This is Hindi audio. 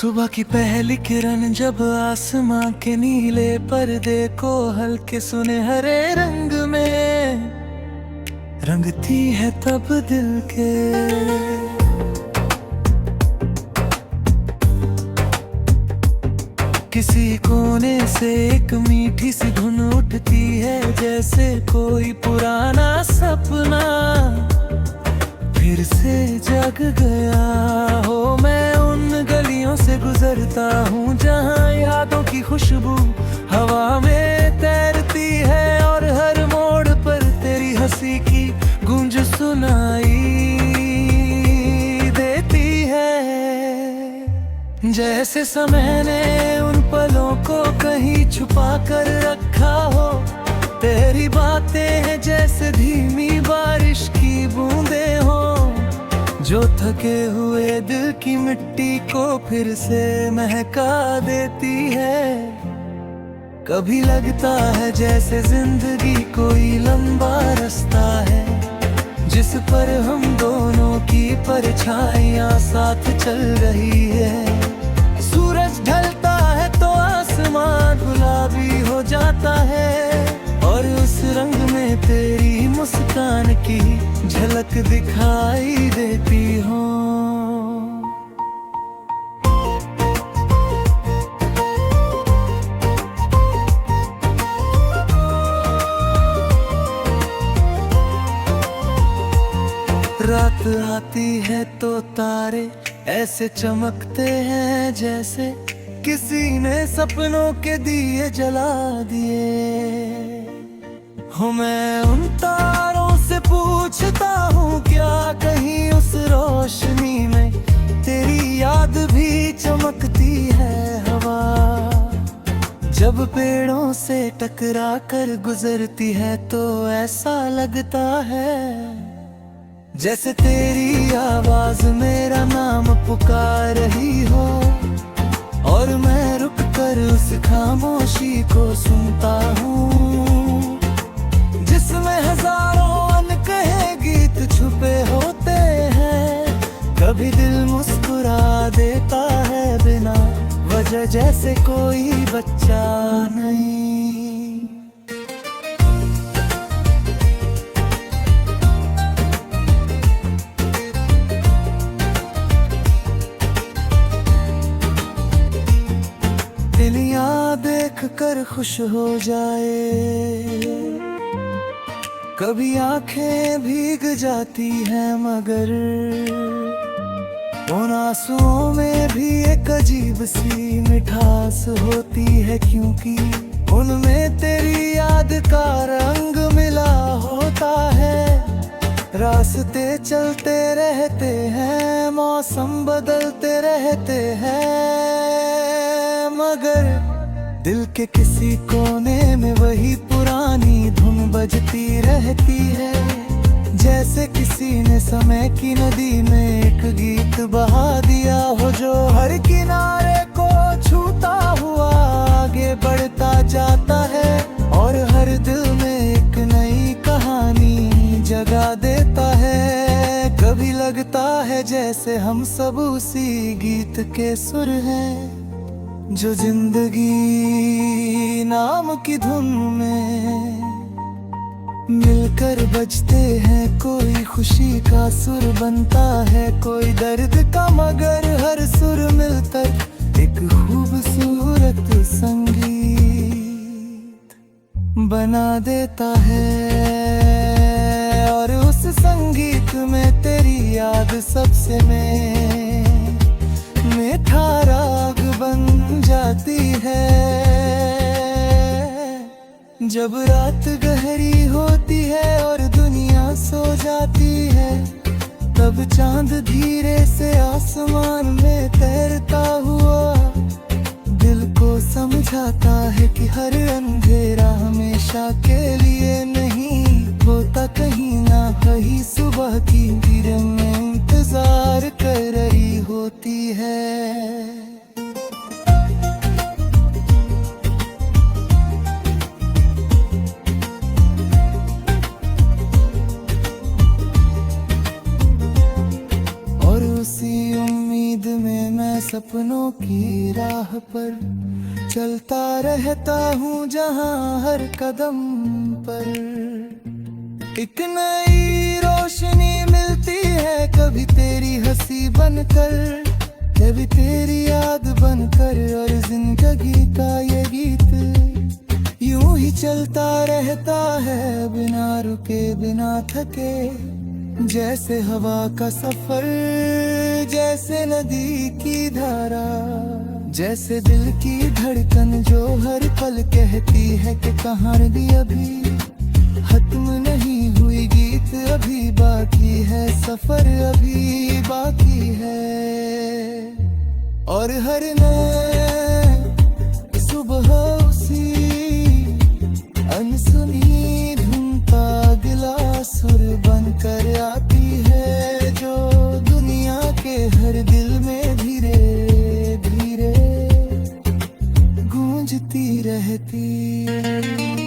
सुबह की पहली किरण जब आसमां के नीले पर्दे को हल्के सुनहरे रंग में रंगती है तब दिल के। किसी कोने से एक मीठी सी धुन उठती है, जैसे कोई पुराना सपना फिर से जग गया हो। मैं उन गलियों से गुजरता हूँ जहाँ यादों की खुशबू हवा में तैरती है, और हर मोड़ पर तेरी हंसी की गूंज सुनाई देती है। जैसे समय ने उन पलों को कहीं छुपा कर रखा हो, तेरी बातें हैं जैसे धीमी बारिश की बूंदें हो, जो थके हुए दिल की मिट्टी को फिर से महका देती है। कभी लगता है जैसे जिंदगी कोई लंबा रास्ता है, जिस पर हम दोनों की परछाइयां साथ चल रही है। सूरज ढलता है तो आसमान गुलाबी हो जाता है, और उस रंग में तेरी मुस्कान की झलक दिखाई देती हो। रात आती है तो तारे ऐसे चमकते हैं, जैसे किसी ने सपनों के दिए जला दिए हो। मैं उन तारों से पूछता हूँ, क्या कहीं उस रोशनी में तेरी याद भी चमकती है हवा। जब पेड़ों से टकरा कर गुजरती है तो ऐसा लगता है जैसे तेरी आवाज मेरा नाम पुकार रही हो, और मैं रुक कर उस खामोशी को सुनता हूँ, जिसमें हजारों अनकहे गीत छुपे होते हैं। कभी दिल मुस्कुरा देता है बिना वजह, जैसे कोई बच्चा नहीं। तिलियां देख कर खुश हो जाए, कभी आंखें भीग जाती हैं, मगर उन आंसुओं में भी एक अजीब सी मिठास होती है, क्योंकि उनमें तेरी याद का रंग मिला होता है। रास्ते चलते रहते हैं, मौसम बदलते रहते हैं, मगर दिल के किसी कोने में वही पुरानी धुन बजती रहती है। जैसे किसी ने समय की नदी में एक गीत बहा दिया हो, जो हर किनारे को छूता हुआ आगे बढ़ता जाता है, और हर दिल में एक नई कहानी जगा देता है। कभी लगता है जैसे हम सब उसी गीत के सुर हैं, जो जिंदगी नाम की धुन में मिलकर बजते हैं। कोई खुशी का सुर बनता है, कोई दर्द का, मगर हर सुर मिलकर एक खूबसूरत संगीत बना देता है। और उस संगीत में तेरी याद सबसे मीठा राग बन जाती है। जब रात गहरी होती है और दुनिया सो जाती है, तब चांद धीरे से आसमान में तैरता हुआ दिल को समझाता है कि हर अंधेरा हमेशा के लिए नहीं होता। कहीं ना कहीं सुबह की किरण में इंतजार कर रही होती है। सपनों की राह पर चलता रहता हूँ जहाँ हर कदम पर एक नई रोशनी मिलती है, कभी तेरी हंसी बनकर, कभी तेरी याद बनकर। और जिंदगी का ये गीत यूं ही चलता रहता है, बिना रुके बिना थके, जैसे हवा का सफर, जैसे नदी की धारा, जैसे दिल की धड़कन जो हर पल कहती है कि कहानी अभी खत्म नहीं हुई, गीत अभी बाकी है, सफर अभी बाकी है। और हर नए सुबह उसी अनसुनी धुन का अगला सुर बनकर आती है, जो दुनिया के हर दिल में धीरे धीरे गूंजती रहती है।